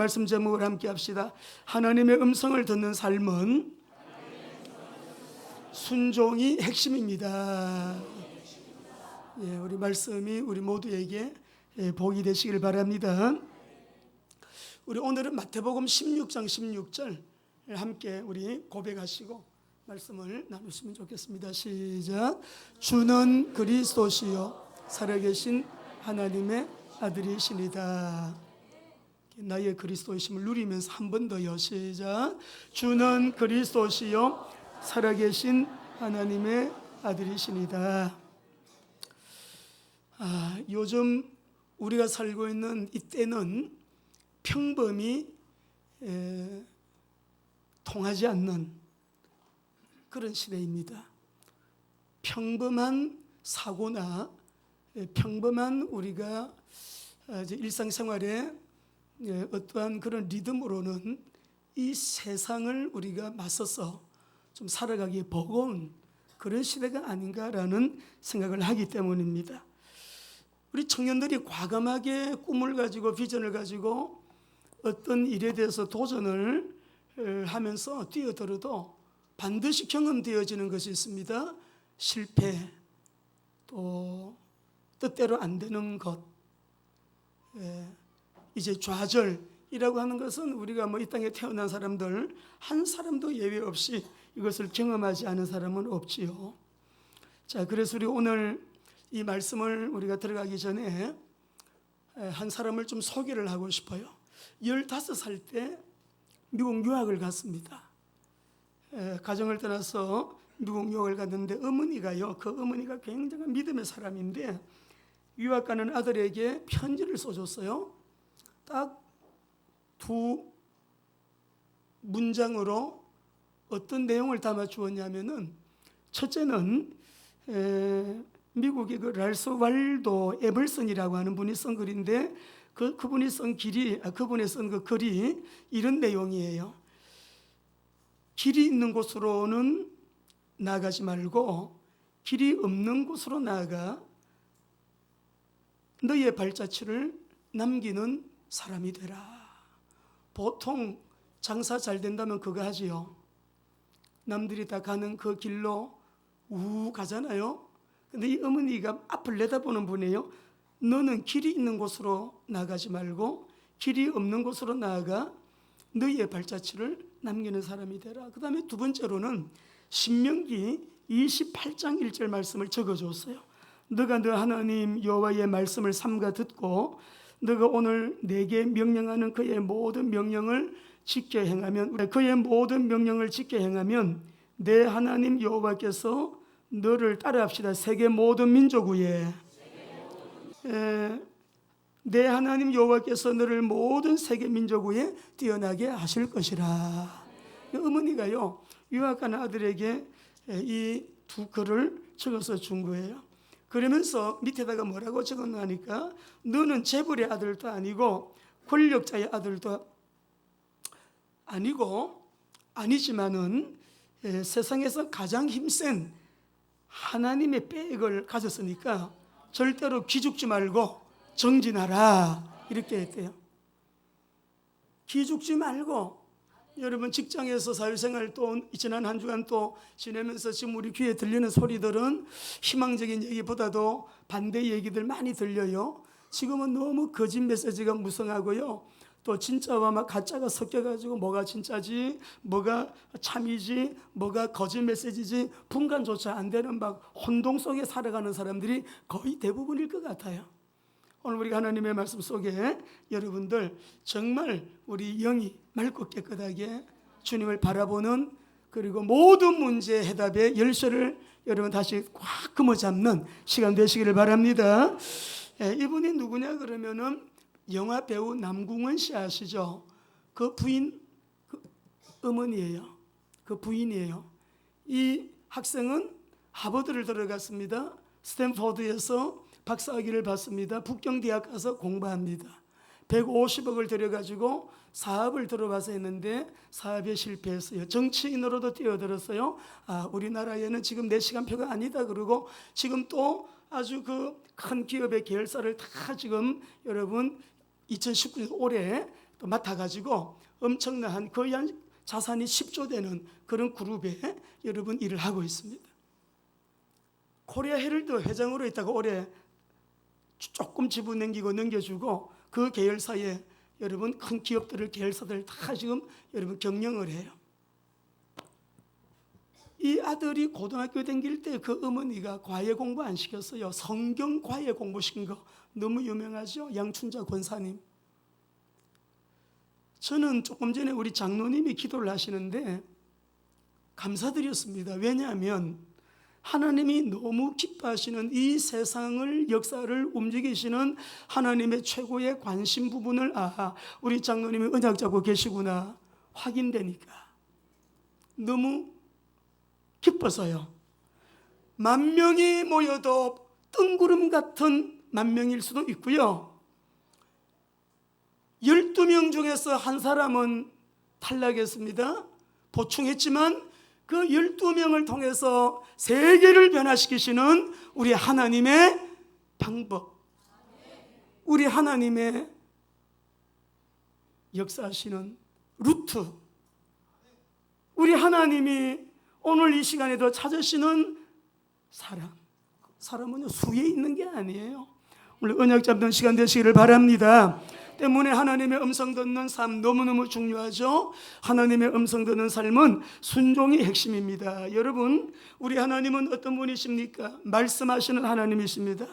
말씀 제목을 함께 합시다. 하나님의 음성을 듣는 삶은 순종이 핵심입니다. 예, 우리 말씀이 우리 모두에게 복이 되시길 바랍니다. 우리 오늘은 마태복음 16장 16절 함께 우리 고백하시고 말씀을 나누시면 좋겠습니다. 시작. 주는 그리스도시요 살아계신 하나님의 아들이시니다. 나의 그리스도이심을 누리면서 한 번 더요. 시작. 주는 그리스도시요 살아계신 하나님의 아들이시니다. 요즘 우리가 살고 있는 이때는 평범이 통하지 않는 그런 시대입니다. 평범한 사고나 평범한 우리가 일상생활에 어떠한 그런 리듬으로는 이 세상을 우리가 맞서서 좀 살아가기에 버거운 그런 시대가 아닌가라는 생각을 하기 때문입니다. 우리 청년들이 과감하게 꿈을 가지고 비전을 가지고 어떤 일에 대해서 도전을 하면서 뛰어들어도 반드시 경험되어지는 것이 있습니다. 실패, 또 뜻대로 안 되는 것, 이제 좌절이라고 하는 것은 우리가 이 땅에 태어난 사람들 한 사람도 예외 없이 이것을 경험하지 않은 사람은 없지요. 자, 그래서 우리 오늘 이 말씀을 우리가 들어가기 전에 한 사람을 좀 소개를 하고 싶어요. 15살 때 미국 유학을 갔습니다. 가정을 떠나서 미국 유학을 갔는데 어머니가요, 그 어머니가 굉장한 믿음의 사람인데 유학 가는 아들에게 편지를 써줬어요. 딱 두 문장으로 어떤 내용을 담아 주었냐면은, 첫째는 미국의 그 랄스 왈도 에벌슨이라고 하는 분이 쓴 글인데 그분이 쓴 그 글이 이런 내용이에요. 길이 있는 곳으로는 나아가지 말고 길이 없는 곳으로 나아가 너의 발자취를 남기는 사람이 되라. 보통 장사 잘 된다면 그거 하지요. 남들이 다 가는 그 길로 우 가잖아요. 근데 이 어머니가 앞을 내다보는 분이에요. 너는 길이 있는 곳으로 나가지 말고 길이 없는 곳으로 나아가 너의 발자취를 남기는 사람이 되라. 그 다음에 두 번째로는 신명기 28장 1절 말씀을 적어줬어요. 너가 너 하나님 여호와의 말씀을 삼가 듣고 너가 오늘 내게 명령하는 그의 모든 명령을 지켜 행하면, 그의 모든 명령을 지켜 행하면 내 하나님 여호와께서 너를 따라합시다. 세계 모든 민족 위에 내 하나님 여호와께서 너를 모든 세계 민족 위에 뛰어나게 하실 것이라. 어머니가요 유학 간 아들에게 이 두 글을 적어서 준 거예요. 그러면서 밑에다가 뭐라고 적었나니까, 너는 재벌의 아들도 아니고 권력자의 아들도 아니지만은 세상에서 가장 힘센 하나님의 백을 가졌으니까 절대로 기죽지 말고 정진하라. 이렇게 했대요. 기죽지 말고. 여러분 직장에서 사회생활 또 지난 한 주간 또 지내면서 지금 우리 귀에 들리는 소리들은 희망적인 얘기보다도 반대 얘기들 많이 들려요. 지금은 너무 거짓 메시지가 무성하고요. 또 진짜와 막 가짜가 섞여가지고 뭐가 진짜지, 뭐가 참이지, 뭐가 거짓 메시지지 분간조차 안 되는 막 혼동 속에 살아가는 사람들이 거의 대부분일 것 같아요. 오늘 우리가 하나님의 말씀 속에 여러분들 정말 우리 영이 맑고 깨끗하게 주님을 바라보는, 그리고 모든 문제의 해답의 열쇠를 여러분 다시 꽉 금어잡는 시간 되시기를 바랍니다. 이분이 누구냐 그러면은 영화 배우 남궁은 씨 아시죠? 그 부인, 그 어머니예요. 그 부인이에요. 이 학생은 하버드를 들어갔습니다. 스탠포드에서 박사학위를 받습니다. 북경대학 가서 공부합니다. 150억을 들여가지고 사업을 들어봐서 했는데 사업에 실패했어요. 정치인으로도 뛰어들었어요. 우리나라에는 지금 내 시간표가 아니다 그러고 지금 또 아주 그 큰 기업의 계열사를 다 지금 여러분 2019년 올해 또 맡아가지고 엄청난 거의 한 자산이 10조 되는 그런 그룹에 여러분 일을 하고 있습니다. 코리아 헤럴드 회장으로 있다가 올해 조금 지분 넘겨주고 그 계열사에 여러분 큰 기업들을 계열사들 다 지금 여러분 경영을 해요. 이 아들이 고등학교 다닐 때 그 어머니가 과외 공부 안 시켰어요. 성경 과외 공부시킨 거 너무 유명하죠. 양춘자 권사님. 저는 조금 전에 우리 장로님이 기도를 하시는데 감사드렸습니다. 왜냐하면 하나님이 너무 기뻐하시는 이 세상을 역사를 움직이시는 하나님의 최고의 관심 부분을 우리 장로님이 언약 잡고 계시구나 확인되니까 너무 기뻐서요. 10,000명이 모여도 뜬구름 같은 10,000명일 수도 있고요. 12명 중에서 한 사람은 탈락했습니다. 보충했지만 그 12명을 통해서 세계를 변화시키시는 우리 하나님의 방법, 우리 하나님의 역사하시는 루트, 우리 하나님이 오늘 이 시간에도 찾으시는 사람은 수에 있는 게 아니에요. 오늘 언약 잡는 시간 되시기를 바랍니다. 때문에 하나님의 음성 듣는 삶 너무너무 중요하죠. 하나님의 음성 듣는 삶은 순종이 핵심입니다. 여러분, 우리 하나님은 어떤 분이십니까? 말씀하시는 하나님이십니다.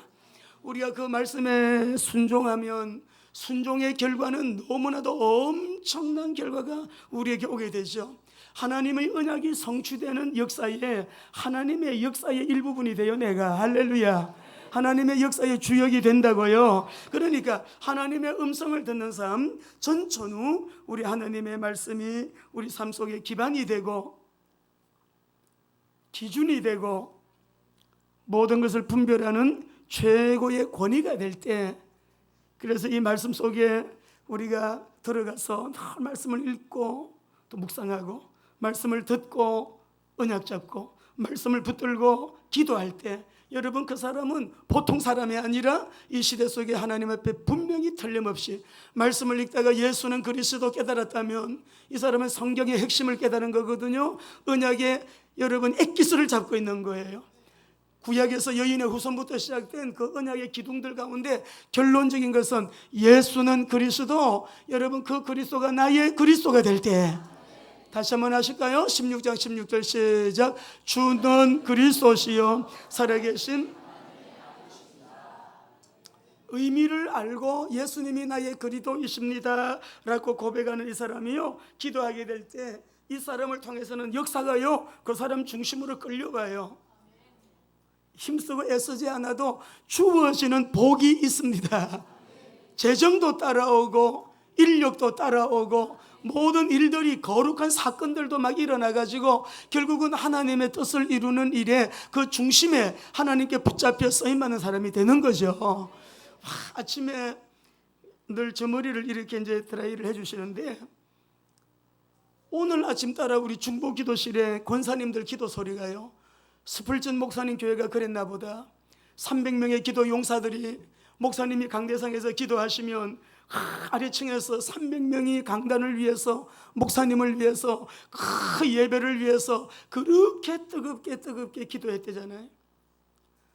우리가 그 말씀에 순종하면 순종의 결과는 너무나도 엄청난 결과가 우리에게 오게 되죠. 하나님의 언약이 성취되는 역사에 하나님의 역사의 일부분이 되어 내가 할렐루야 하나님의 역사의 주역이 된다고요. 그러니까 하나님의 음성을 듣는 삶 전천후 우리 하나님의 말씀이 우리 삶 속에 기반이 되고 기준이 되고 모든 것을 분별하는 최고의 권위가 될 때, 그래서 이 말씀 속에 우리가 들어가서 늘 말씀을 읽고 또 묵상하고 말씀을 듣고 언약 잡고 말씀을 붙들고 기도할 때 여러분 그 사람은 보통 사람이 아니라 이 시대 속에 하나님 앞에 분명히 틀림없이 말씀을 읽다가 예수는 그리스도 깨달았다면 이 사람은 성경의 핵심을 깨달은 거거든요. 언약의 여러분 액기스를 잡고 있는 거예요. 구약에서 여인의 후손부터 시작된 그 언약의 기둥들 가운데 결론적인 것은 예수는 그리스도, 여러분 그 그리스도가 나의 그리스도가 될 때, 다시 한번 하실까요? 16장 16절 시작. 주는 그리스도시요 살아계신 의미를 알고 예수님이 나의 그리스도이십니다 라고 고백하는 이 사람이요, 기도하게 될 때 이 사람을 통해서는 역사가요 그 사람 중심으로 끌려가요. 힘쓰고 애쓰지 않아도 주어지는 복이 있습니다. 재정도 따라오고 인력도 따라오고 모든 일들이 거룩한 사건들도 막 일어나가지고 결국은 하나님의 뜻을 이루는 일에 그 중심에 하나님께 붙잡혀 쓰임받는 사람이 되는 거죠. 아침에 늘 저 머리를 이렇게 이제 드라이를 해주시는데 오늘 아침 따라 우리 중보 기도실에 권사님들 기도 소리가요, 스펄전 목사님 교회가 그랬나 보다. 300명의 기도 용사들이 목사님이 강대상에서 기도하시면 아래층에서 300명이 강단을 위해서 목사님을 위해서 그 예배를 위해서 그렇게 뜨겁게 기도했대잖아요.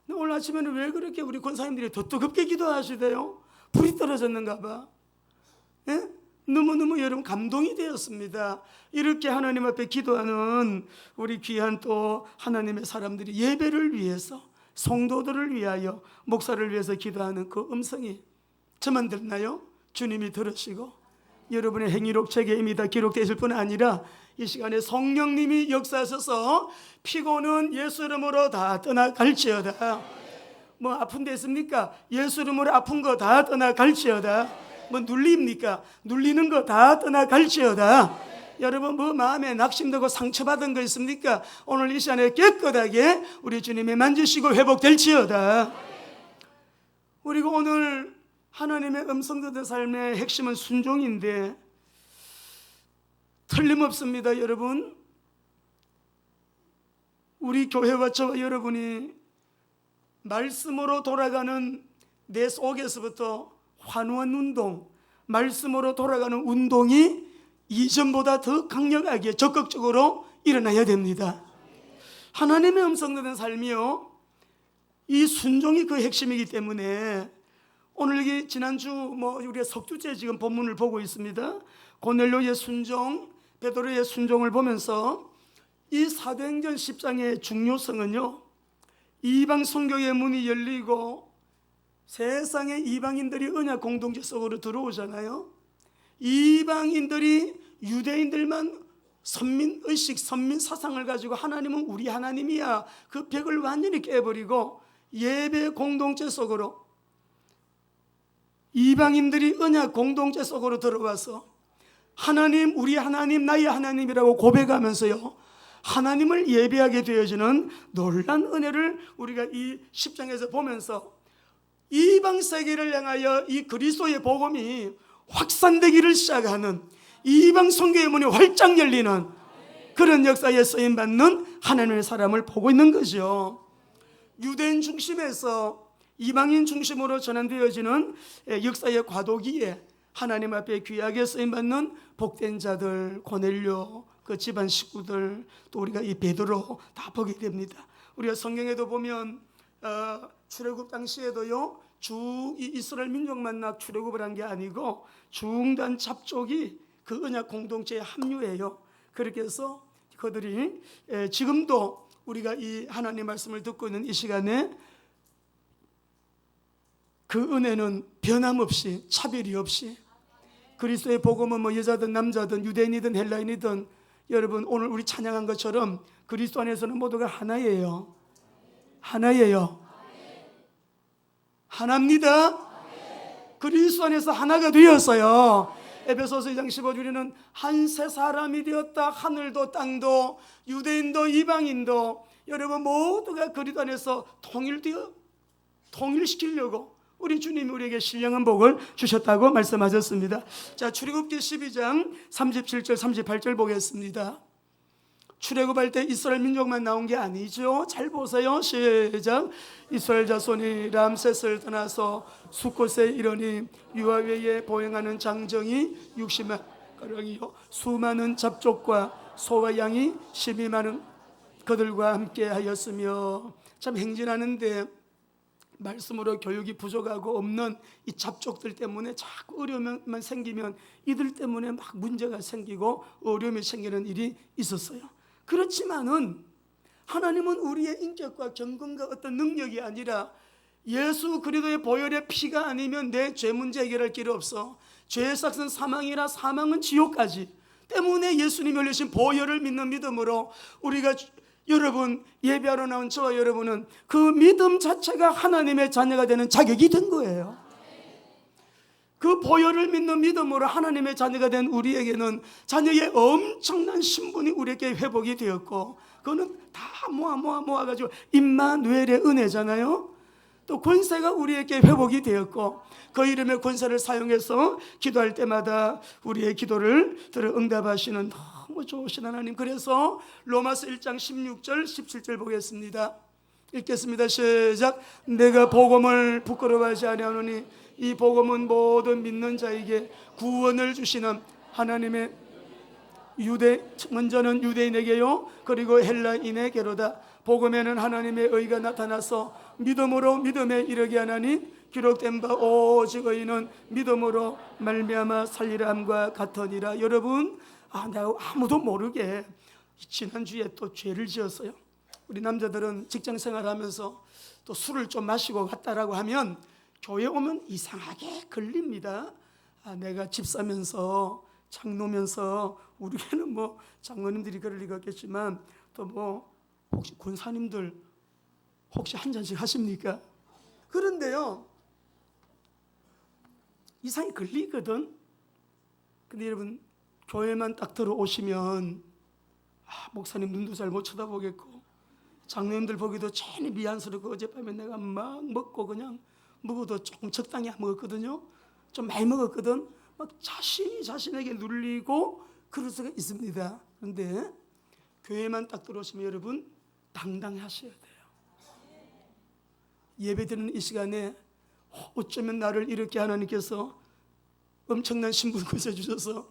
근데 오늘 아침에는 왜 그렇게 우리 권사님들이 더 뜨겁게 기도하시대요? 불이 떨어졌는가 봐. 예? 너무너무 여러분 감동이 되었습니다. 이렇게 하나님 앞에 기도하는 우리 귀한 또 하나님의 사람들이 예배를 위해서 성도들을 위하여 목사를 위해서 기도하는 그 음성이 저만 듣나요? 주님이 들으시고 여러분의 행위록 책에 이미 다 기록되실 뿐 아니라 이 시간에 성령님이 역사하셔서 피고는 예수 이름으로 다 떠나갈지어다. 뭐 아픈 데 있습니까? 예수 이름으로 아픈 거 다 떠나갈지어다. 뭐 눌립니까? 눌리는 거 다 떠나갈지어다. 여러분 뭐 마음에 낙심되고 상처받은 거 있습니까? 오늘 이 시간에 깨끗하게 우리 주님이 만지시고 회복될지어다. 우리가 오늘 하나님의 음성 듣는 삶의 핵심은 순종인데 틀림없습니다. 여러분 우리 교회와 저와 여러분이 말씀으로 돌아가는 내 속에서부터 환원 운동, 말씀으로 돌아가는 운동이 이전보다 더 강력하게 적극적으로 일어나야 됩니다. 하나님의 음성 듣는 삶이요, 이 순종이 그 핵심이기 때문에 오늘 지난주 우리가 석주째 지금 본문을 보고 있습니다. 고넬료의 순종, 베드로의 순종을 보면서 이 사도행전 10장의 중요성은요, 이방 선교의 문이 열리고 세상의 이방인들이 언약 공동체 속으로 들어오잖아요. 이방인들이 유대인들만 선민의식, 선민 사상을 가지고 하나님은 우리 하나님이야, 그 벽을 완전히 깨버리고 예배 공동체 속으로, 이방인들이 언약 공동체 속으로 들어와서 하나님, 우리 하나님, 나의 하나님이라고 고백하면서요, 하나님을 예배하게 되어지는 놀란 은혜를 우리가 이 10장에서 보면서 이방 세계를 향하여 이 그리스도의 복음이 확산되기를 시작하는, 이방 선교의 문이 활짝 열리는 그런 역사에 쓰임받는 하나님의 사람을 보고 있는 거죠. 유대인 중심에서 이방인 중심으로 전환되어지는 역사의 과도기에 하나님 앞에 귀하게 쓰임받는 복된 자들, 고넬료, 그 집안 식구들, 또 우리가 이 베드로 다 보게 됩니다. 우리가 성경에도 보면 출애굽 당시에도요, 이 이스라엘 민족만 출애굽을 한 게 아니고 중단 잡족이 그 언약 공동체에 합류해요. 그렇게 해서 그들이 지금도 우리가 이 하나님 말씀을 듣고 있는 이 시간에 그 은혜는 변함없이, 차별이 없이, 그리스도의 복음은 여자든 남자든 유대인이든 헬라인이든, 여러분 오늘 우리 찬양한 것처럼 그리스도 안에서는 모두가 하나예요. 하나예요. 하나입니다. 그리스도 안에서 하나가 되었어요. 에베소서 2장 15절에는 한 세 사람이 되었다. 하늘도 땅도 유대인도 이방인도 여러분 모두가 그리스도 안에서 통일시키려고 우리 주님이 우리에게 신령한 복을 주셨다고 말씀하셨습니다. 자, 출애굽기 12장 37절 38절 보겠습니다. 출애굽할 때 이스라엘 민족만 나온 게 아니죠. 잘 보세요. 시작. 이스라엘 자손이 람셋을 떠나서 숫곳에 이르니 유아외에 보행하는 장정이 60만 가량이요 수많은 잡족과 소와 양이 12만 그들과 함께 하였으며. 참 행진하는데 말씀으로 교육이 부족하고 없는 이 잡족들 때문에 자꾸 어려움만 생기면 이들 때문에 막 문제가 생기고 어려움이 생기는 일이 있었어요. 그렇지만은 하나님은 우리의 인격과 경건과 어떤 능력이 아니라 예수 그리스도의 보혈의 피가 아니면 내 죄 문제 해결할 길이 없어. 죄의 삭은 사망이라 사망은 지옥까지 때문에 예수님이 흘리신 보혈을 믿는 믿음으로 우리가, 여러분 예배하러 나온 저와 여러분은 그 믿음 자체가 하나님의 자녀가 되는 자격이 된 거예요. 그 보혈을 믿는 믿음으로 하나님의 자녀가 된 우리에게는 자녀의 엄청난 신분이 우리에게 회복이 되었고, 그거는 다 모아가지고 임마누엘의 은혜잖아요. 또 권세가 우리에게 회복이 되었고, 그 이름의 권세를 사용해서 기도할 때마다 우리의 기도를 들어 응답하시는 너무 좋으신 하나님. 그래서 로마서 1장 16절 17절 보겠습니다. 읽겠습니다. 시작. 내가 복음을 부끄러워하지 아니하노니 이 복음은 모든 믿는 자에게 구원을 주시는 하나님의 먼저는 유대인에게요 그리고 헬라인에게로다. 복음에는 하나님의 의가 나타나서 믿음으로 믿음에 이르게 하나니 기록된 바 오직 의인은 믿음으로 말미암아 살리라 함과 같으니라. 여러분, 내가 아무도 모르게 지난주에 또 죄를 지었어요. 우리 남자들은 직장 생활하면서 또 술을 좀 마시고 갔다라고 하면 교회 오면 이상하게 걸립니다. 내가 집 사면서 창 놓으면서, 우리 교회는 장로님들이 그럴 리가 없겠지만 또 혹시 권사님들 혹시 한 잔씩 하십니까? 그런데요 이상이 걸리거든. 근데 여러분 교회만 딱 들어오시면 목사님 눈도 잘 못 쳐다보겠고 장로님들 보기도 괜히 미안스럽고, 어젯밤에 내가 막 먹고 그냥 먹어도 조금 적당히 안 먹었거든요. 좀 많이 먹었거든. 막 자신이 자신에게 눌리고 그럴 수가 있습니다. 그런데 교회만 딱 들어오시면 여러분 당당하셔야 돼요. 예배드리는 이 시간에 어쩌면 나를 이렇게 하나님께서 엄청난 신분 구세 주셔서,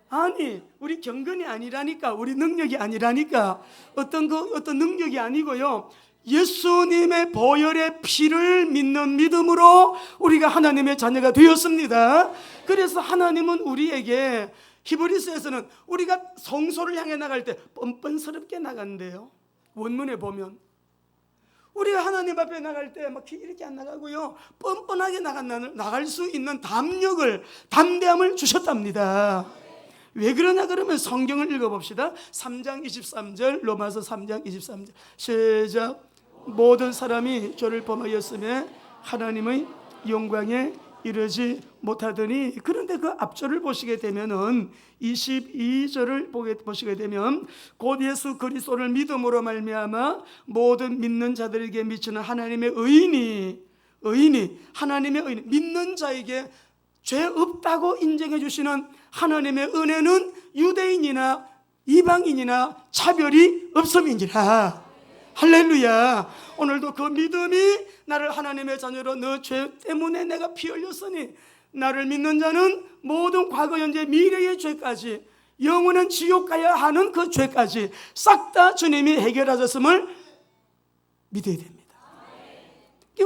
아니 우리 경건이 아니라니까, 우리 능력이 아니라니까, 어떤 능력이 아니고요, 예수님의 보혈의 피를 믿는 믿음으로 우리가 하나님의 자녀가 되었습니다. 그래서 하나님은 우리에게, 히브리서에서는 우리가 성소를 향해 나갈 때 뻔뻔스럽게 나간대요. 원문에 보면 우리가 하나님 앞에 나갈 때 막 이렇게 안 나가고요, 뻔뻔하게 나갈 수 있는 담대함을 주셨답니다. 왜 그러냐 그러면 성경을 읽어봅시다. 3장 23절, 로마서 3장 23절 시작. 모든 사람이 죄를 범하였으며 하나님의 영광에 이르지 못하더니. 그런데 그 앞절을 보시게 되면은 22절을 보시게 되면 곧 예수 그리스도를 믿음으로 말미암아 모든 믿는 자들에게 미치는 하나님의 의인이 하나님의 의인, 믿는 자에게 죄 없다고 인정해 주시는 하나님의 은혜는 유대인이나 이방인이나 차별이 없음이니라. 할렐루야. 오늘도 그 믿음이 나를 하나님의 자녀로, 너 죄 때문에 내가 피 흘렸으니 나를 믿는 자는 모든 과거 현재 미래의 죄까지, 영원한 지옥 가야 하는 그 죄까지 싹 다 주님이 해결하셨음을 믿어야 됩니다.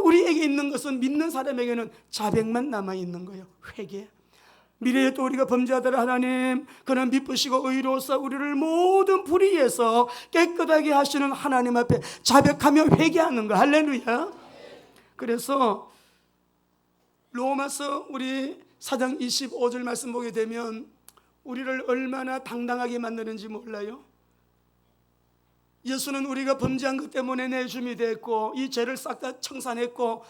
우리에게 있는 것은, 믿는 사람에게는 자백만 남아있는 거예요. 회개. 미래에 또 우리가 범죄하더라 하나님, 그는 미쁘시고 의로우사 우리를 모든 불의에서 깨끗하게 하시는 하나님 앞에 자백하며 회개하는 거. 할렐루야. 그래서 로마서 우리 4장 25절 말씀 보게 되면 우리를 얼마나 당당하게 만드는지 몰라요. 예수는 우리가 범죄한 것 때문에 내 주님이 됐고, 이 죄를 싹 다 청산했고,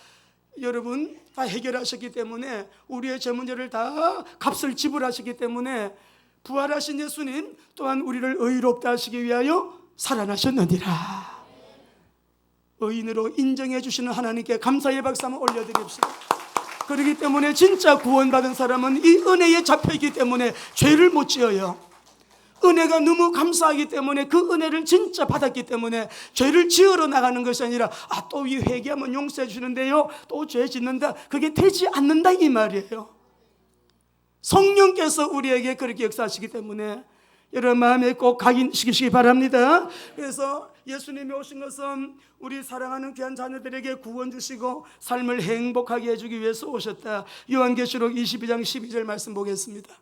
여러분 다 해결하셨기 때문에, 우리의 죄 문제를 다 값을 지불하셨기 때문에 부활하신 예수님 또한 우리를 의롭다 하시기 위하여 살아나셨느니라. 의인으로 인정해 주시는 하나님께 감사의 박수 한번 올려드립시다. 그렇기 때문에 진짜 구원받은 사람은 이 은혜에 잡혀있기 때문에 죄를 못 지어요. 은혜가 너무 감사하기 때문에, 그 은혜를 진짜 받았기 때문에 죄를 지으러 나가는 것이 아니라, 또 이 회개하면 용서해 주는데요, 또 죄 짓는다, 그게 되지 않는다 이 말이에요. 성령께서 우리에게 그렇게 역사하시기 때문에 여러분 마음에 꼭 각인시키시기 바랍니다. 그래서 예수님이 오신 것은 우리 사랑하는 귀한 자녀들에게 구원 주시고 삶을 행복하게 해주기 위해서 오셨다. 요한계시록 22장 12절 말씀 보겠습니다.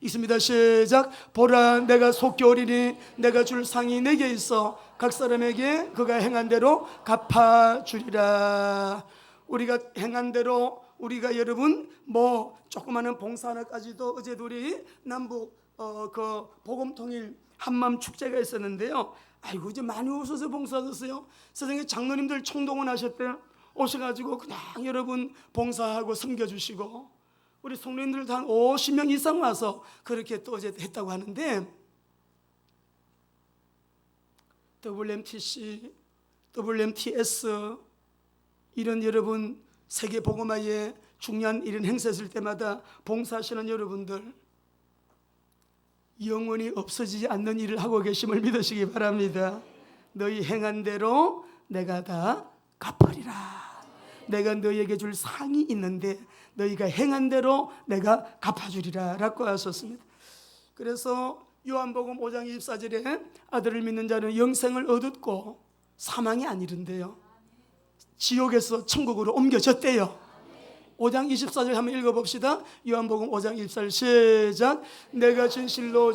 있습니다. 시작. 보라, 내가 속히 오리니 내가 줄 상이 내게 있어 각 사람에게 그가 행한 대로 갚아주리라. 우리가 행한 대로, 우리가 여러분 조그마한 봉사 하나까지도, 어제도 우리 남북 그 복음통일 한마음 축제가 있었는데요, 아이고 이제 많이 오셔서 봉사하셨어요. 세상에 장로님들 총동원 하셨대요. 오셔가지고 그냥 여러분 봉사하고 섬겨주시고, 우리 성도님들도 한 50명 이상 와서 그렇게 또 어제 했다고 하는데, WMTC, WMTS 이런 여러분 세계 복음화에 중요한 이런 행사 있을 때마다 봉사하시는 여러분들, 영원히 없어지지 않는 일을 하고 계심을 믿으시기 바랍니다. 너희 행한 대로 내가 다 갚으리라. 내가 너희에게 줄 상이 있는데 너희가 행한 대로 내가 갚아주리라 라고 하셨습니다. 그래서 요한복음 5장 24절에 아들을 믿는 자는 영생을 얻었고 사망이 아니른데요, 지옥에서 천국으로 옮겨졌대요. 5장 24절 한번 읽어봅시다. 요한복음 5장 24절 시작. 내가 진실로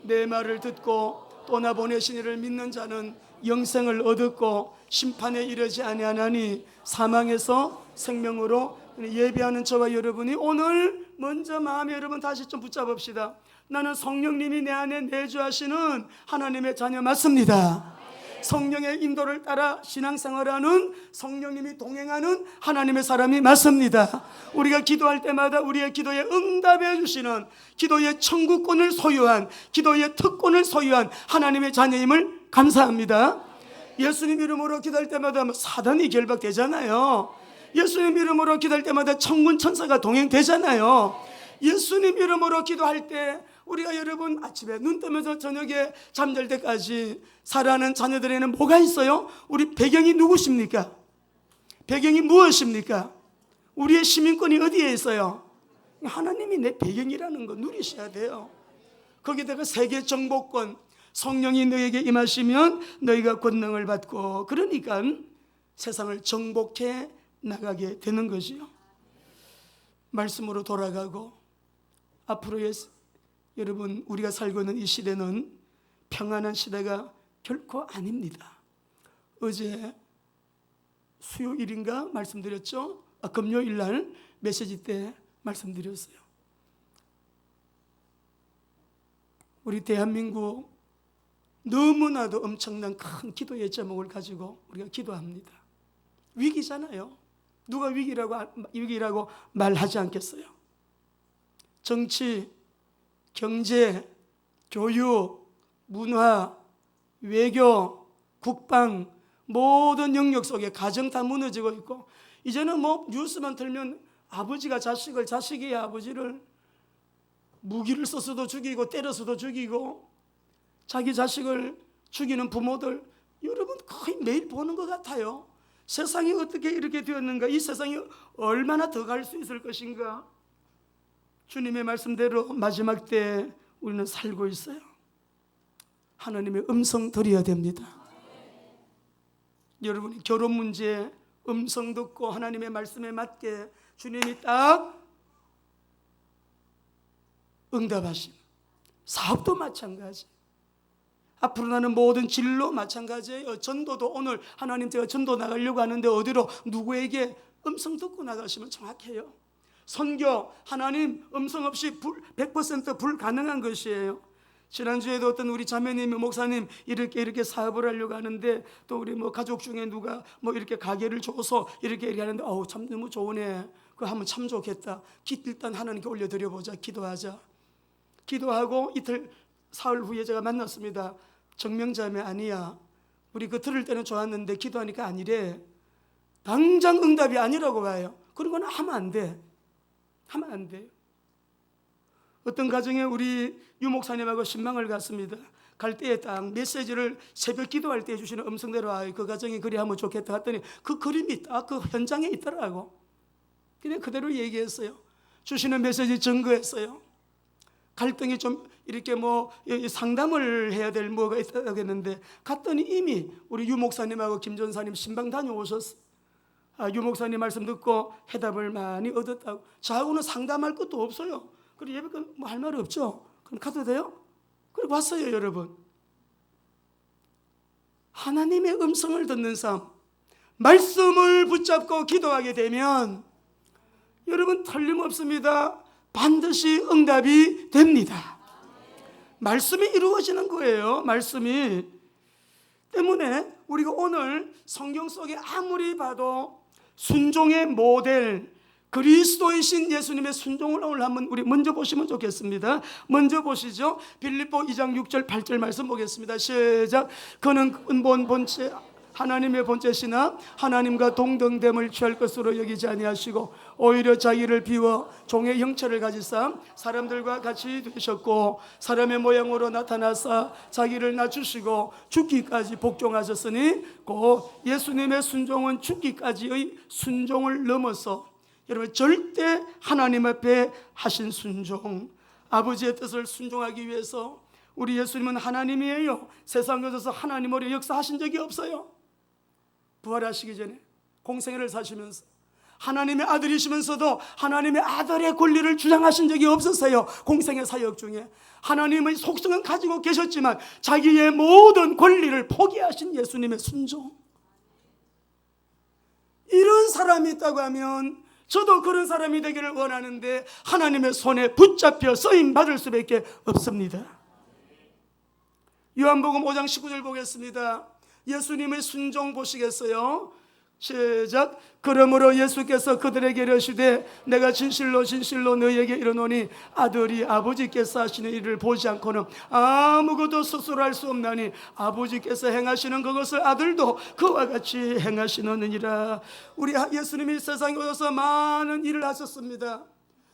내 말을 듣고 또 나 보내신 이를 믿는 자는 영생을 얻었고 심판에 이르지 아니하나니 사망에서 생명으로 예비하는 저와 여러분이 오늘 먼저 마음에 여러분 다시 좀 붙잡읍시다. 나는 성령님이 내 안에 내주하시는 하나님의 자녀 맞습니다. 성령의 인도를 따라 신앙생활하는, 성령님이 동행하는 하나님의 사람이 맞습니다. 우리가 기도할 때마다 우리의 기도에 응답해 주시는, 기도의 천국권을 소유한, 기도의 특권을 소유한 하나님의 자녀임을 감사합니다. 예수님 이름으로 기도할 때마다 사단이 결박되잖아요. 예수님 이름으로 기도할 때마다 천군 천사가 동행되잖아요. 예수님 이름으로 기도할 때 우리가 여러분 아침에 눈 뜨면서 저녁에 잠잘 때까지 살아가는 자녀들에는 뭐가 있어요? 우리 배경이 누구십니까? 배경이 무엇입니까? 우리의 시민권이 어디에 있어요? 하나님이 내 배경이라는 거 누리셔야 돼요. 거기다가 세계 정복권, 성령이 너에게 임하시면 너희가 권능을 받고, 그러니까 세상을 정복해 나가게 되는 것이요. 말씀으로 돌아가고, 앞으로의 여러분, 우리가 살고 있는 이 시대는 평안한 시대가 결코 아닙니다. 어제 수요일인가 말씀드렸죠? 금요일 날 메시지 때 말씀드렸어요. 우리 대한민국 너무나도 엄청난 큰 기도의 제목을 가지고 우리가 기도합니다. 위기잖아요. 누가 위기라고 말하지 않겠어요? 정치, 경제, 교육, 문화, 외교, 국방, 모든 영역 속에 가정 다 무너지고 있고, 이제는 뭐 뉴스만 틀면 아버지가 자식을, 자식이 아버지를 무기를 써서도 죽이고 때려서도 죽이고, 자기 자식을 죽이는 부모들 여러분 거의 매일 보는 것 같아요. 세상이 어떻게 이렇게 되었는가? 이 세상이 얼마나 더 갈 수 있을 것인가? 주님의 말씀대로 마지막 때 우리는 살고 있어요. 하나님의 음성 들어야 됩니다. 여러분이 결혼 문제 음성 듣고 하나님의 말씀에 맞게 주님이 딱 응답하신, 사업도 마찬가지, 앞으로 나는 모든 진로 마찬가지예요. 전도도 오늘 하나님 제가 전도 나가려고 하는데 어디로 누구에게 음성 듣고 나가시면 정확해요. 선교 하나님 음성 없이 100% 불가능한 것이에요. 지난주에도 어떤 우리 자매님, 목사님 이렇게 사업을 하려고 하는데, 또 우리 뭐 가족 중에 누가 뭐 이렇게 가게를 줘서 이렇게 하는데 참 너무 좋으네, 그거 하면 참 좋겠다. 일단 하나님께 올려드려보자, 기도하자. 기도하고 이틀 사흘 후에 제가 만났습니다. 정명자매 아니야, 우리 그 들을 때는 좋았는데 기도하니까 아니래. 당장 응답이 아니라고 봐요. 그런 건 하면 안 돼. 하면 안 돼요. 어떤 가정에 우리 유 목사님하고 신방을 갔습니다. 갈 때에 딱 메시지를 새벽 기도할 때 해주시는 음성대로 그 가정이 그리 하면 좋겠다 했더니 그 그림이 딱 그 현장에 있더라고. 그냥 그대로 얘기했어요. 주시는 메시지 증거했어요. 갈등이 좀 이렇게 뭐 상담을 해야 될 뭐가 있다고 했는데, 갔더니 이미 우리 유 목사님하고 김 전사님 신방 다녀오셨어. 유 목사님 말씀 듣고 해답을 많이 얻었다고. 저하고는 상담할 것도 없어요. 그리고 예배 뭐 할 말이 없죠. 그럼 가도 돼요? 그리고 왔어요. 여러분, 하나님의 음성을 듣는 삶, 말씀을 붙잡고 기도하게 되면 여러분 틀림없습니다. 반드시 응답이 됩니다. 말씀이 이루어지는 거예요. 말씀이. 때문에 우리가 오늘 성경 속에 아무리 봐도 순종의 모델, 그리스도이신 예수님의 순종을 오늘 한번 우리 먼저 보시면 좋겠습니다. 먼저 보시죠. 빌립보 2장 6절 8절 말씀 보겠습니다. 시작. 그는 근본 본체 하나님의 본체시나 하나님과 동등됨을 취할 것으로 여기지 아니하시고 오히려 자기를 비워 종의 형체를 가지사 사람들과 같이 되셨고 사람의 모양으로 나타나사 자기를 낮추시고 죽기까지 복종하셨으니 곧 예수님의 순종은 죽기까지의 순종을 넘어서, 여러분 절대 하나님 앞에 하신 순종, 아버지의 뜻을 순종하기 위해서, 우리 예수님은 하나님이에요. 세상에 오셔서 하나님으로 역사하신 적이 없어요. 부활하시기 전에 공생애를 사시면서 하나님의 아들이시면서도 하나님의 아들의 권리를 주장하신 적이 없었어요. 공생애 사역 중에 하나님의 속성은 가지고 계셨지만 자기의 모든 권리를 포기하신 예수님의 순종. 이런 사람이 있다고 하면 저도 그런 사람이 되기를 원하는데 하나님의 손에 붙잡혀 쓰임 받을 수밖에 없습니다. 요한복음 5장 19절 보겠습니다. 예수님의 순종 보시겠어요? 시작. 그러므로 예수께서 그들에게 이르시되 내가 진실로 진실로 너희에게 이르노니 아들이 아버지께서 하시는 일을 보지 않고는 아무것도 스스로 할 수 없나니 아버지께서 행하시는 그것을 아들도 그와 같이 행하시느니라. 우리 예수님이 세상에 오셔서 많은 일을 하셨습니다.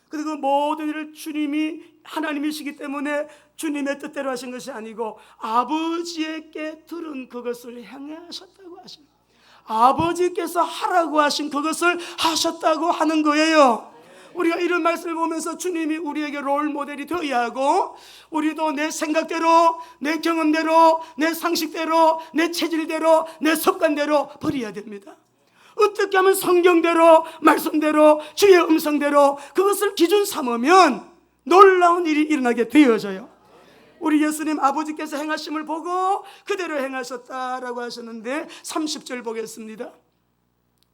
그리고 그 모든 일을 주님이 하나님이시기 때문에 주님의 뜻대로 하신 것이 아니고 아버지에게 들은 그것을 행하셨다고 하십니다. 아버지께서 하라고 하신 그것을 하셨다고 하는 거예요. 우리가 이런 말씀을 보면서 주님이 우리에게 롤 모델이 되어야 하고, 우리도 내 생각대로, 내 경험대로, 내 상식대로, 내 체질대로, 내 습관대로 버려야 됩니다. 어떻게 하면 성경대로, 말씀대로, 주의 음성대로 그것을 기준 삼으면 놀라운 일이 일어나게 되어져요. 우리 예수님 아버지께서 행하심을 보고 그대로 행하셨다라고 하셨는데 30절 보겠습니다.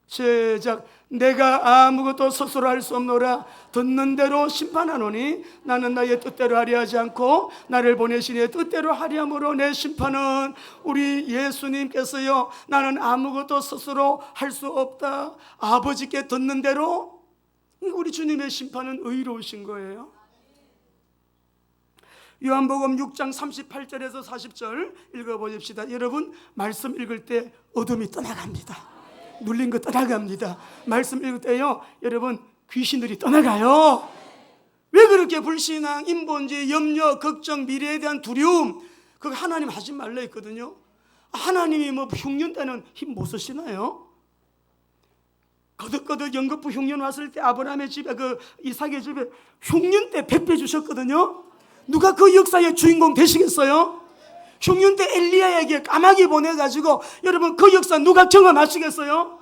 시작. 내가 아무것도 스스로 할 수 없노라. 듣는 대로 심판하노니 나는 나의 뜻대로 하려 하지 않고 나를 보내신 이의 뜻대로 하려 함으로 내 심판은, 우리 예수님께서요, 나는 아무것도 스스로 할 수 없다. 아버지께 듣는 대로. 우리 주님의 심판은 의로우신 거예요. 요한복음 6장 38절에서 40절 읽어보십시다. 여러분, 말씀 읽을 때 어둠이 떠나갑니다. 눌린 거 떠나갑니다. 말씀 읽을 때요, 여러분, 귀신들이 떠나가요. 왜 그렇게 불신앙, 인본주의, 염려, 걱정, 미래에 대한 두려움, 그거 하나님 하지 말라 했거든요. 하나님이 뭐 흉년 때는 힘 못 쓰시나요? 거듭거듭 연거푸 흉년 왔을 때 아브라함의 집에, 그 이삭의 집에 흉년 때 100배 주셨거든요. 누가 그 역사의 주인공 되시겠어요? 흉년 때 엘리야에게 까마귀 보내가지고, 여러분, 그 역사 누가 경험하시겠어요?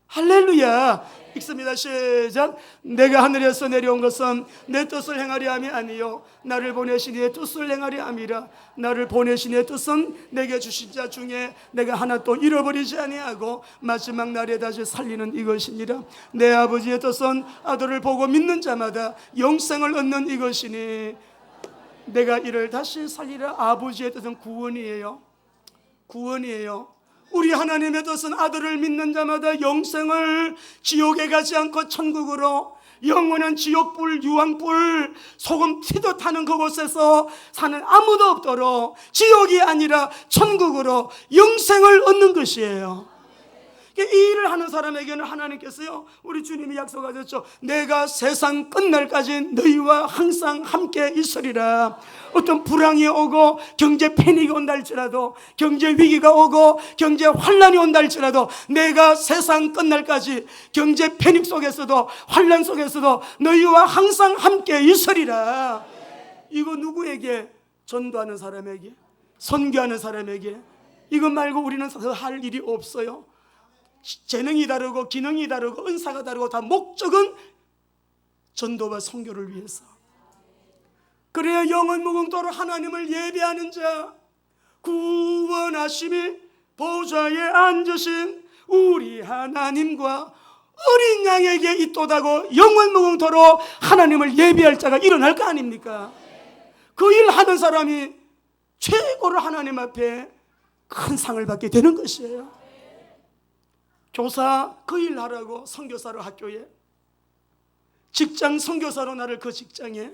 할렐루야. 읽습니다. 시작. 내가 하늘에서 내려온 것은 내 뜻을 행하려 함이 아니요 나를 보내신 이의 뜻을 행하려 함이라. 나를 보내신 이의 뜻은 내게 주신 자 중에 내가 하나 또 잃어버리지 아니하고 마지막 날에 다시 살리는 이것이니라. 내 아버지의 뜻은 아들을 보고 믿는 자마다 영생을 얻는 이것이니 내가 이를 다시 살리라. 아버지의 뜻은 구원이에요. 구원이에요. 우리 하나님의 뜻은 아들을 믿는 자마다 영생을, 지옥에 가지 않고 천국으로, 영원한 지옥불, 유황불, 소금 튀듯 하는 그곳에서 사는 아무도 없도록 지옥이 아니라 천국으로 영생을 얻는 것이에요. 이 일을 하는 사람에게는 하나님께서요, 우리 주님이 약속하셨죠. 내가 세상 끝날까지 너희와 항상 함께 있으리라. 어떤 불황이 오고 경제 패닉이 온다 할지라도, 경제 위기가 오고 경제 환란이 온다 할지라도, 내가 세상 끝날까지 경제 패닉 속에서도 환란 속에서도 너희와 항상 함께 있으리라. 이거 누구에게? 전도하는 사람에게, 선교하는 사람에게. 이거 말고 우리는 더 할 일이 없어요. 재능이 다르고 기능이 다르고 은사가 다르고 다 목적은 전도와 선교를 위해서. 그래야 영원 무궁토로 하나님을 예배하는 자, 구원하심이 보좌에 앉으신 우리 하나님과 어린 양에게 있도다고 영원 무궁토로 하나님을 예배할 자가 일어날 거 아닙니까? 그 일 하는 사람이 최고로 하나님 앞에 큰 상을 받게 되는 것이에요. 교사 그 일 하라고 선교사로 학교에, 직장 선교사로 나를 그 직장에,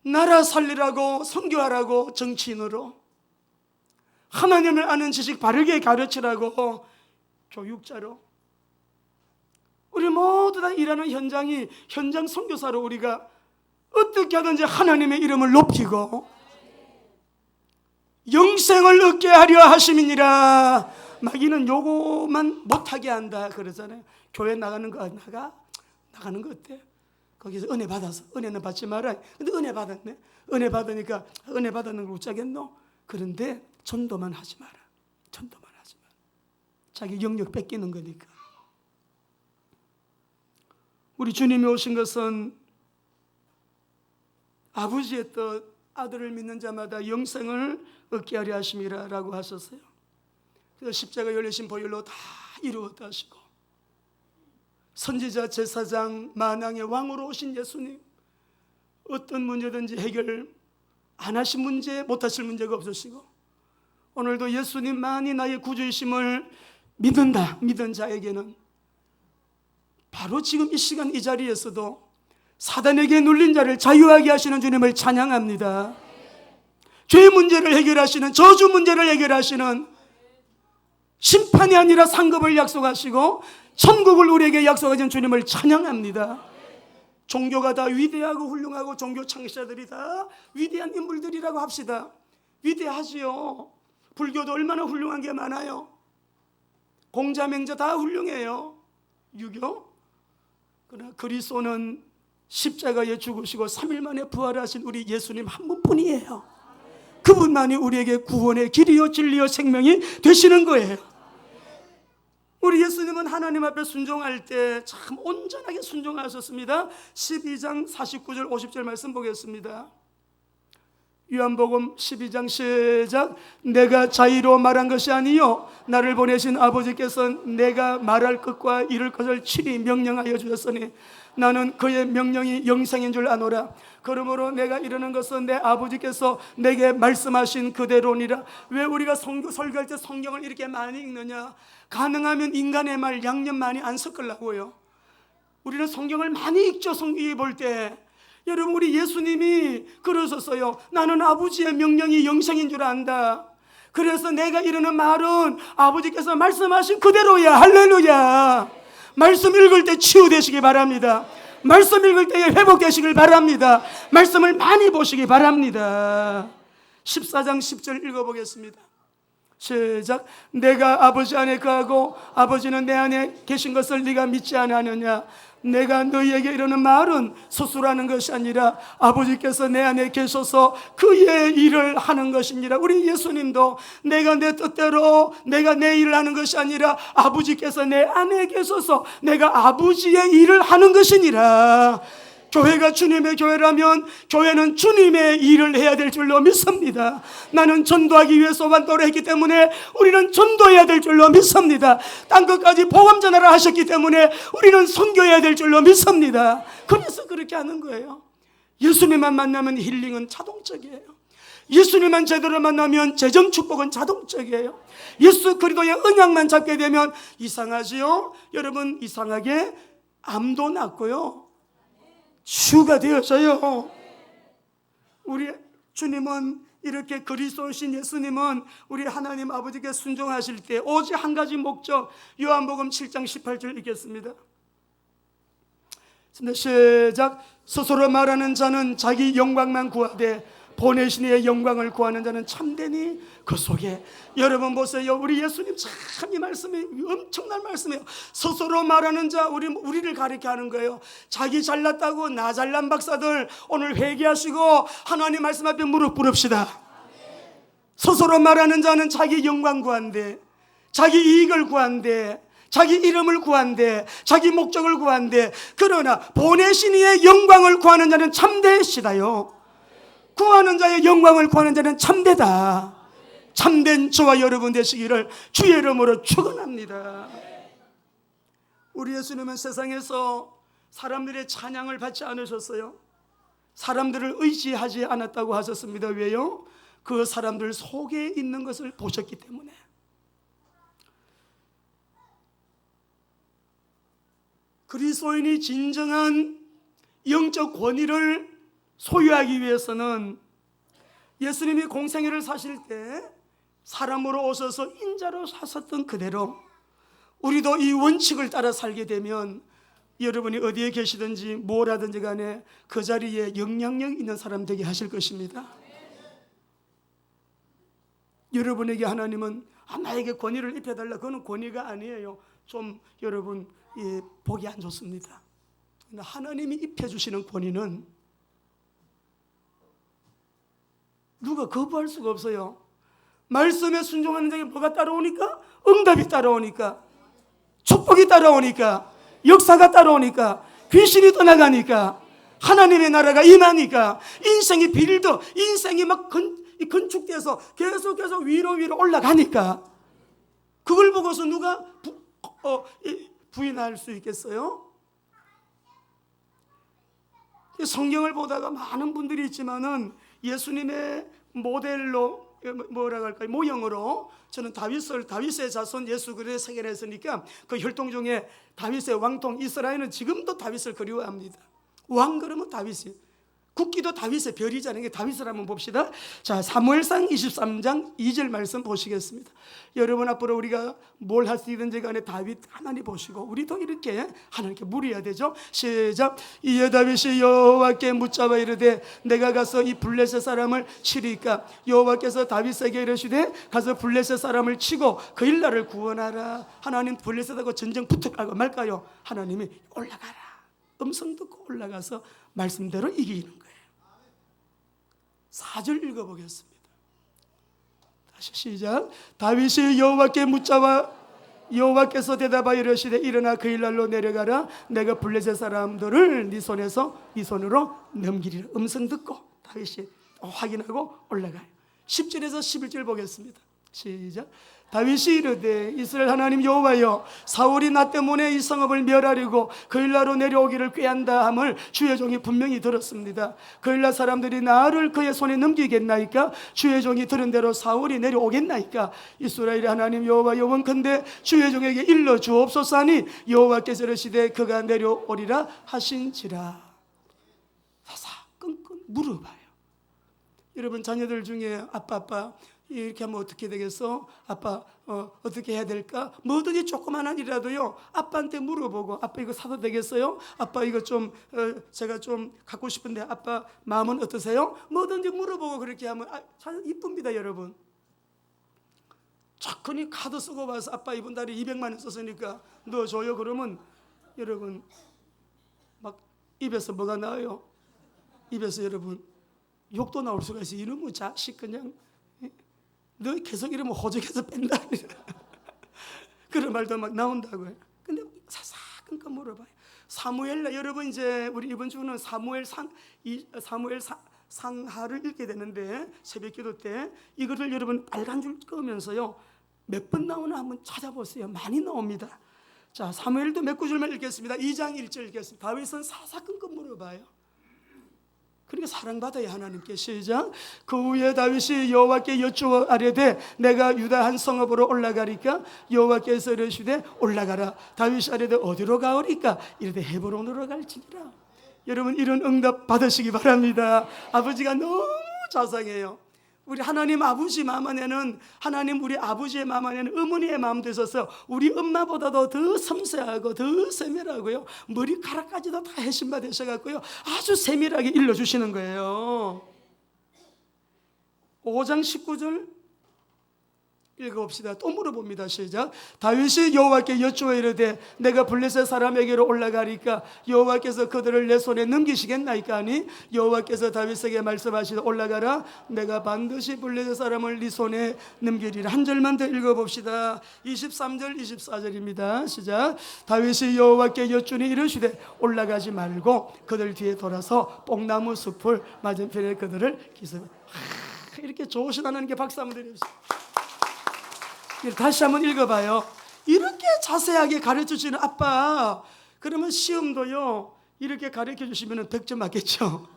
나라 살리라고 선교하라고 정치인으로, 하나님을 아는 지식 바르게 가르치라고 교육자로, 우리 모두 다 일하는 현장이 현장 선교사로 우리가 어떻게 하든지 하나님의 이름을 높이고 영생을 얻게 하려 하심이니라. 마귀는 요거만 못하게 한다 그러잖아요. 교회 나가는 거 나가는 거 어때? 거기서 은혜 받아서, 은혜는 받지 마라. 근데 은혜 받았네. 은혜 받으니까 은혜 받았는 걸 어쩌겠노? 그런데 전도만 하지 마라. 전도만 하지 마라. 자기 영역 뺏기는 거니까. 우리 주님이 오신 것은 아버지의 뜻, 아들을 믿는 자마다 영생을 얻게 하려 하심이라 라고 하셨어요. 그래서 십자가 열리신 보혈로 다 이루었다 하시고, 선지자, 제사장, 만왕의 왕으로 오신 예수님, 어떤 문제든지 해결 안 하신 문제, 못 하실 문제가 없으시고, 오늘도 예수님만이 나의 구주이심을 믿는다, 믿은 자에게는 바로 지금 이 시간 이 자리에서도 사단에게 눌린 자를 자유하게 하시는 주님을 찬양합니다. 죄 문제를 해결하시는, 저주 문제를 해결하시는, 심판이 아니라 상급을 약속하시고 천국을 우리에게 약속하신 주님을 찬양합니다. 종교가 다 위대하고 훌륭하고 종교 창시자들이 다 위대한 인물들이라고 합시다. 위대하지요. 불교도 얼마나 훌륭한 게 많아요. 공자맹자 다 훌륭해요. 유교. 그러나 그리스도는 십자가에 죽으시고 3일 만에 부활하신 우리 예수님 한 분뿐이에요. 그분만이 우리에게 구원의 길이요 진리요 생명이 되시는 거예요. 우리 예수님은 하나님 앞에 순종할 때 참 온전하게 순종하셨습니다. 12장 49절 50절 말씀 보겠습니다. 요한복음 12장 시작. 내가 자의로 말한 것이 아니요 나를 보내신 아버지께서 내가 말할 것과 이룰 것을 친히 명령하여 주셨으니 나는 그의 명령이 영생인 줄 아노라. 그러므로 내가 이르는 것은 내 아버지께서 내게 말씀하신 그대로니라. 왜 우리가 설교할 때 성경을 이렇게 많이 읽느냐? 가능하면 인간의 말 양념 많이 안 섞으려고요. 우리는 성경을 많이 읽죠. 성경이 볼 때. 여러분, 우리 예수님이 그러셨어요. 나는 아버지의 명령이 영생인 줄 안다. 그래서 내가 이르는 말은 아버지께서 말씀하신 그대로야. 할렐루야. 말씀 읽을 때 치유되시기 바랍니다. 말씀 읽을 때에 회복되시길 바랍니다. 말씀을 많이 보시기 바랍니다. 14장 10절 읽어보겠습니다. 시작. 내가 아버지 안에 거하고 아버지는 내 안에 계신 것을 네가 믿지 아니하느냐? 내가 너희에게 이르는 말은 스스로 하는 것이 아니라 아버지께서 내 안에 계셔서 그의 일을 하는 것이니라. 우리 예수님도 내가 내 뜻대로 내가 내 일을 하는 것이 아니라 아버지께서 내 안에 계셔서 내가 아버지의 일을 하는 것이니라. 교회가 주님의 교회라면 교회는 주님의 일을 해야 될 줄로 믿습니다. 나는 전도하기 위해서 완도를 했기 때문에 우리는 전도해야 될 줄로 믿습니다. 땅끝까지 복음 전하라 하셨기 때문에 우리는 선교해야 될 줄로 믿습니다. 그래서 그렇게 하는 거예요. 예수님만 만나면 힐링은 자동적이에요. 예수님만 제대로 만나면 재정 축복은 자동적이에요. 예수 그리스도의 언약만 잡게 되면 이상하지요? 여러분, 이상하게 암도 낫고요, 치유가 되어져요. 우리 주님은 이렇게 그리스도신 예수님은 우리 하나님 아버지께 순종하실 때 오직 한 가지 목적, 요한복음 7장 18절 읽겠습니다. 시작. 스스로 말하는 자는 자기 영광만 구하되 보내신 이의 영광을 구하는 자는 참되니 그 속에. 여러분 보세요. 우리 예수님 참 이 말씀이 엄청난 말씀이에요. 스스로 말하는 자, 우리를 가리켜 하는 거예요. 자기 잘났다고 나 잘난 박사들 오늘 회개하시고 하나님 말씀 앞에 무릎 꿇읍시다. 스스로 말하는 자는 자기 영광 구한대, 자기 이익을 구한대, 자기 이름을 구한대, 자기 목적을 구한대. 그러나 보내신 이의 영광을 구하는 자는 참되시다요. 구하는 자의 영광을 구하는 자는 참되다. 참된 저와 여러분 되시기를 주의 이름으로 축원합니다. 우리 예수님은 세상에서 사람들의 찬양을 받지 않으셨어요. 사람들을 의지하지 않았다고 하셨습니다. 왜요? 그 사람들 속에 있는 것을 보셨기 때문에. 그리스도인이 진정한 영적 권위를 소유하기 위해서는 예수님이 공생애를 사실 때 사람으로 오셔서 인자로 사셨던 그대로 우리도 이 원칙을 따라 살게 되면 여러분이 어디에 계시든지 뭘 하든지 간에 그 자리에 영향력 있는 사람 되게 하실 것입니다. 여러분에게 하나님은 나에게 권위를 입혀달라, 그거는 권위가 아니에요. 좀 여러분 보기 안 좋습니다. 하나님이 입혀주시는 권위는 누가 거부할 수가 없어요. 말씀에 순종하는 자에게 뭐가 따라오니까? 응답이 따라오니까, 축복이 따라오니까, 역사가 따라오니까, 귀신이 떠나가니까, 하나님의 나라가 임하니까, 인생이 빌더, 인생이 막 건축돼서 계속 위로 올라가니까, 그걸 보고서 누가 부인할 수 있겠어요? 성경을 보다가 많은 분들이 있지만은 예수님의 모델로 뭐라고 할까요? 모형으로 저는 다윗의 자손 예수 그리스도의 세계를 했으니까 그 혈통 중에 다윗의 왕통 이스라엘은 지금도 다윗을 그리워합니다. 왕 그러면 다윗이. 국기도 다윗의 별이잖아요. 다윗을 한번 봅시다. 자, 사무엘상 23장 2절 말씀 보시겠습니다. 여러분, 앞으로 우리가 뭘 할 수 있든지 간에 다윗 가만히 보시고 우리도 이렇게 하나님께 물어야 되죠. 시작. 이에 다윗이 여호와께 묻자와 이르되 내가 가서 이 블레셋 사람을 치리까? 여호와께서 다윗에게 이르시되 가서 블레셋 사람을 치고 그 일나를 구원하라. 하나님 블레셋하고 전쟁 붙을까 말까요? 하나님이 올라가라. 음성 듣고 올라가서 말씀대로 이기는 거예요. 4절 읽어보겠습니다. 다시 시작. 다윗이 여호와께 묻자와 여호와께서 대답하여 이르시되 일어나 그 일날로 내려가라. 내가 블레셋 사람들을 네 손으로 넘기리라. 음성 듣고 다윗이 확인하고 올라가요. 10절에서 11절 보겠습니다. 시작. 다윗이 이르되 이스라엘 하나님 여호와여, 사울이 나 때문에 이 성읍을 멸하려고 그 일나로 내려오기를 꾀한다 함을 주의 종이 분명히 들었습니다. 그 일나 사람들이 나를 그의 손에 넘기겠나이까? 주의 종이 들은 대로 사울이 내려오겠나이까? 이스라엘의 하나님 여호와 원컨대 주의 종에게 일러 주옵소서 하니 여호와께서 이르시되 그가 내려오리라 하신지라. 사사건건 물어봐요. 여러분, 자녀들 중에 아빠 이렇게 하면 어떻게 되겠어? 아빠 어떻게 해야 될까? 뭐든지 조그마한 일이라도요, 아빠한테 물어보고, 아빠 이거 사도 되겠어요? 아빠 이거 좀 제가 좀 갖고 싶은데 아빠 마음은 어떠세요? 뭐든지 물어보고 그렇게 하면 참 이쁩니다. 여러분, 착하니 카드 쓰고 와서 아빠 이번 달에 200만 원 썼으니까 너 줘요. 그러면 여러분 막 입에서 뭐가 나와요? 입에서 여러분 욕도 나올 수가 있어요. 이놈의 자식, 그냥 너 계속 이러면 호적에서 뺀다. 그런 말도 막 나온다고요. 근데 사사건건 물어봐요. 사무엘, 여러분 이제 우리 이번 주는 사무엘 상하를 읽게 되는데, 새벽기도 때 이것을 여러분 빨간 줄 끄면서요 몇 번 나오나 한번 찾아보세요. 많이 나옵니다. 자, 사무엘도 몇 구절만 읽겠습니다. 2장 1절 읽겠습니다. 다윗은 사사건건 물어봐요. 그러니까 사랑받아야 하나님께. 시작. 그 후에 다윗이 여호와께 여쭈어 아뢰되 내가 유다 한 성읍으로 올라가리까? 여호와께서 이르시되 올라가라. 다윗이 아뢰되 어디로 가오리까? 이르되 헤브론으로 갈지니라. 여러분, 이런 응답 받으시기 바랍니다. 아버지가 너무 자상해요. 우리 하나님 아버지 마음 안에는, 하나님 우리 아버지의 마음 안에는 어머니의 마음도 있어서 우리 엄마보다도 더 섬세하고 더 세밀하고요, 머리카락까지도 다 해신받으셔갖고요 아주 세밀하게 일러주시는 거예요. 5장 19절 읽어봅시다. 또 물어봅니다. 시작. 다윗이 여호와께 여쭈어 이르되 내가 블레셋 사람에게로 올라가리까? 여호와께서 그들을 내 손에 넘기시겠나이까? 하니 여호와께서 다윗에게 말씀하시되 올라가라. 내가 반드시 블레셋 사람을 네 손에 넘기리라. 한 절만 더 읽어봅시다. 23절 24절입니다. 시작. 다윗이 여호와께 여쭈니 이르시되 올라가지 말고 그들 뒤에 돌아서 뽕나무 숲을 맞은편에 그들을 기습. 이렇게 좋으신 하나님께 박수 한번 드립시다. 다시 한번 읽어봐요. 이렇게 자세하게 가르쳐주시는 아빠, 그러면 시험도요 이렇게 가르쳐주시면 100점 맞겠죠?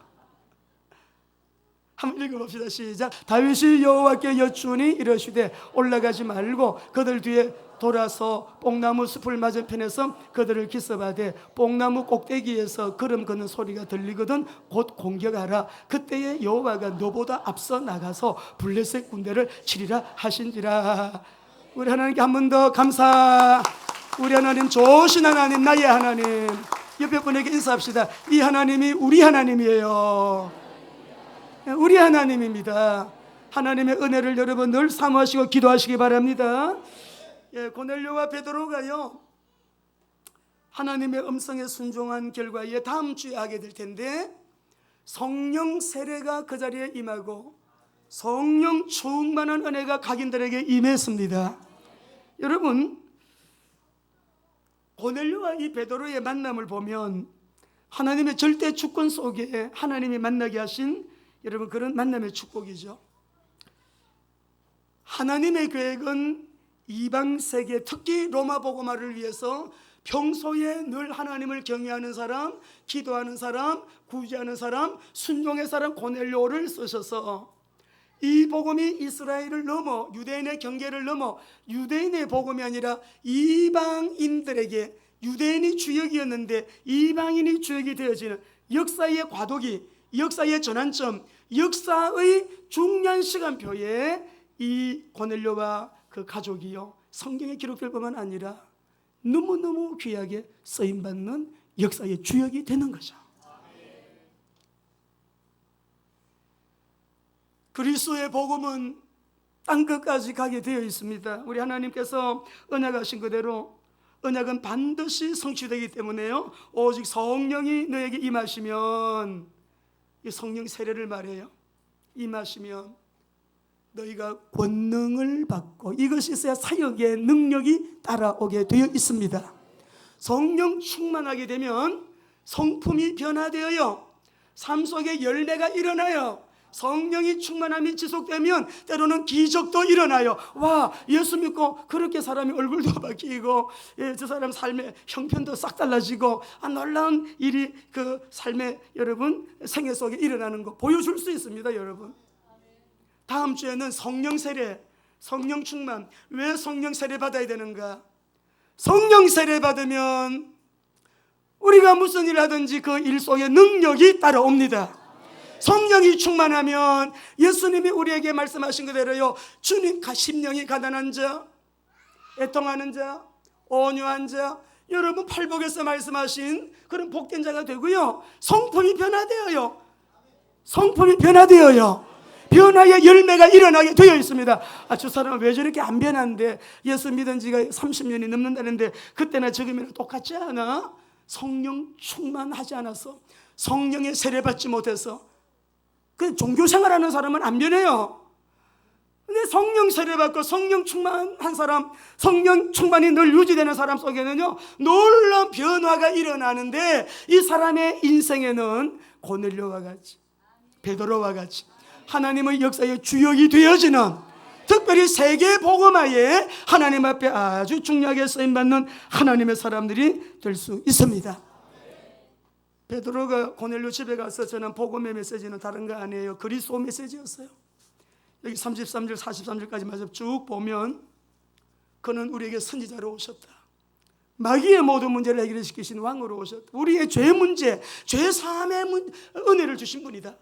한번 읽어봅시다. 시작. 다윗이 여호와께 여쭈니 이르시되 올라가지 말고 그들 뒤에 돌아서 뽕나무 숲을 맞은편에서 그들을 기습하되 뽕나무 꼭대기에서 걸음 걷는 소리가 들리거든 곧 공격하라. 그때에 여호와가 너보다 앞서 나가서 블레셋 군대를 치리라 하신지라. 우리 하나님께 한 번 더 감사. 우리 하나님 좋으신 하나님, 나의 하나님. 옆에 분에게 인사합시다. 이 하나님이 우리 하나님이에요. 우리 하나님입니다. 하나님의 은혜를 여러분 늘 사모하시고 기도하시기 바랍니다. 고넬료와 베드로가요 하나님의 음성에 순종한 결과에 다음 주에 하게 될 텐데, 성령 세례가 그 자리에 임하고 성령 충만한 은혜가 각인들에게 임했습니다. 여러분, 고넬료와 이 베드로의 만남을 보면 하나님의 절대 주권 속에 하나님이 만나게 하신 여러분 그런 만남의 축복이죠. 하나님의 계획은 이방 세계, 특히 로마 복음화를 위해서 평소에 늘 하나님을 경외하는 사람, 기도하는 사람, 구제하는 사람, 순종의 사람 고넬료를 쓰셔서 이 복음이 이스라엘을 넘어 유대인의 경계를 넘어 유대인의 복음이 아니라 이방인들에게, 유대인이 주역이었는데 이방인이 주역이 되어지는 역사의 과도기, 역사의 전환점, 역사의 중요한 시간표에 이 고넬료와 그 가족이요 성경에 기록될 뿐만 아니라 너무너무 귀하게 쓰임받는 역사의 주역이 되는 거죠. 그리스도의 복음은 땅끝까지 가게 되어 있습니다. 우리 하나님께서 언약하신 그대로 언약은 반드시 성취되기 때문에요, 오직 성령이 너에게 임하시면, 이 성령 세례를 말해요. 임하시면 너희가 권능을 받고, 이것이 있어야 사역의 능력이 따라오게 되어 있습니다. 성령 충만하게 되면 성품이 변화되어요, 삶 속에 열매가 일어나요. 성령이 충만함이 지속되면 때로는 기적도 일어나요. 와, 예수 믿고 그렇게 사람이 얼굴도 바뀌고, 저 사람 삶의 형편도 싹 달라지고, 놀라운 일이 그 삶의 여러분 생애 속에 일어나는 거 보여줄 수 있습니다. 여러분, 다음 주에는 성령 세례, 성령 충만. 왜 성령 세례 받아야 되는가? 성령 세례 받으면 우리가 무슨 일 하든지 그 일 속에 능력이 따라옵니다. 성령이 충만하면 예수님이 우리에게 말씀하신 그대로요, 주님과 심령이 가난한 자, 애통하는 자, 온유한 자, 여러분 팔복에서 말씀하신 그런 복된 자가 되고요, 성품이 변화되어요. 성품이 변화되어요. 변화의 열매가 일어나게 되어 있습니다. 저 사람은 왜 저렇게 안 변하는데, 예수 믿은 지가 30년이 넘는다는데 그때나 지금이나 똑같지 않아? 성령 충만하지 않아서, 성령의 세례받지 못해서. 그 종교생활하는 사람은 안 변해요. 근데 성령 세례받고 성령 충만한 사람, 성령 충만이 늘 유지되는 사람 속에는요, 놀라운 변화가 일어나는데, 이 사람의 인생에는 고넬료와 같이, 베드로와 같이 하나님의 역사의 주역이 되어지는, 특별히 세계 복음화에 하나님 앞에 아주 중요하게 쓰임받는 하나님의 사람들이 될 수 있습니다. 베드로가 고넬료 집에 가서 전한 복음의 메시지는 다른 거 아니에요. 그리스도 메시지였어요. 여기 33절 43절까지 마저 쭉 보면, 그는 우리에게 선지자로 오셨다. 마귀의 모든 문제를 해결시키신 왕으로 오셨다. 우리의 죄 문제, 죄 사함의 은혜를 주신 분이다.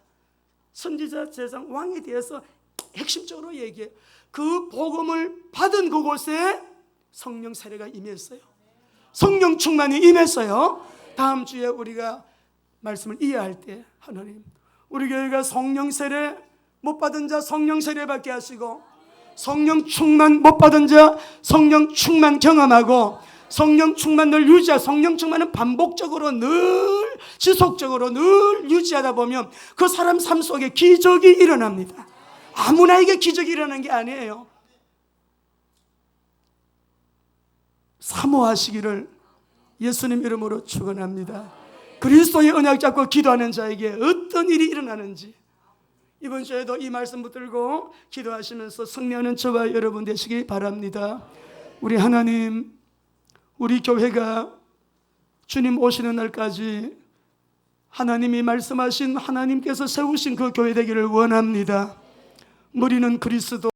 선지자, 제상, 왕에 대해서 핵심적으로 얘기해. 그 복음을 받은 그곳에 성령 세례가 임했어요. 성령 충만이 임했어요. 다음 주에 우리가 말씀을 이해할 때, 하나님 우리 교회가 성령 세례 못 받은 자 성령 세례 받게 하시고, 성령 충만 못 받은 자 성령 충만 경험하고, 성령 충만을 유지하고, 성령 충만은 반복적으로 늘 지속적으로 늘 유지하다 보면 그 사람 삶 속에 기적이 일어납니다. 아무나에게 기적이 일어나는 게 아니에요. 사모하시기를 예수님 이름으로 축원합니다. 그리스도의 언약 잡고 기도하는 자에게 어떤 일이 일어나는지, 이번 주에도 이 말씀 붙들고 기도하시면서 승리하는 저와 여러분 되시기 바랍니다. 우리 하나님, 우리 교회가 주님 오시는 날까지 하나님이 말씀하신, 하나님께서 세우신 그 교회 되기를 원합니다. 머리는 그리스도,